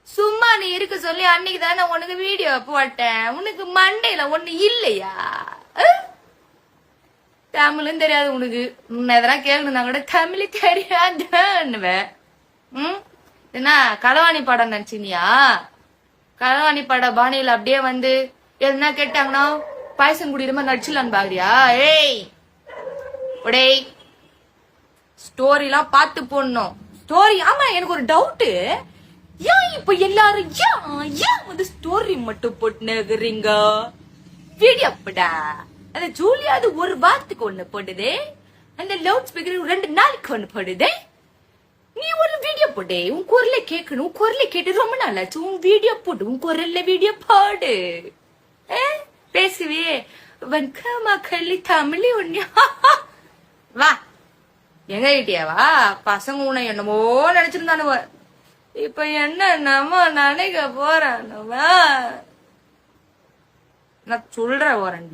சும்மா நீ இருக்க சொல்லி அன்னைக்கு தானே உனக்கு வீடியோ போட்டேன். உனக்கு மண்டையில ஒண்ணு இல்லையா? தமிழும் தெரியாது உனக்கு. எதனா கேளுனா கூட தமிழ் தெரியாதுன்னுவேன். என்ன களவாணி படம் நினைச்சினியா? களவாணி பட பாணியில அப்படியே வந்து எதுனா கேட்டாங்கன்னா பாயசம் குடிக்கிற மாதிரி நடிச்சிடலான்னு பாக்குறியா? ஏய் உடே ஸ்டோரி எல்லாம் பார்த்து போடணும். ஸ்டோரி ஆமா எனக்கு ஒரு டவுட்டு. ஏன் இப்ப எல்லாரும் ஏன் வந்து ஸ்டோரி மட்டும் போட்டுனுக்குறீங்க? வீடியோ போடா. அந்த ஜூலியாவது ஒரு வாரத்துக்கு ஒண்ணு போடுதே. அந்த லவுட் ஸ்பீக்கர் 2 நாளைக்கு ஒண்ணு போடுதே. நீ ஒரு வீடியோ போடு. உன் குரலை கேட்கணும். குரலை கேட்டு ரொம்ப நாளாச்சு. உன் வீடியோ போடு. உன் குரல்ல வீடியோ போடு. பேசுவே வன்கமா கள்ளி தமிழி ஒண்ணு. வா எங்க கிட்டியாவா? பசங்க உன்னை என்னமோ நினைச்சிருந்தானுவ. இப்ப என்ன நம்ம நினைக்க போறானுவ? நான் சொல்ற வரேன்.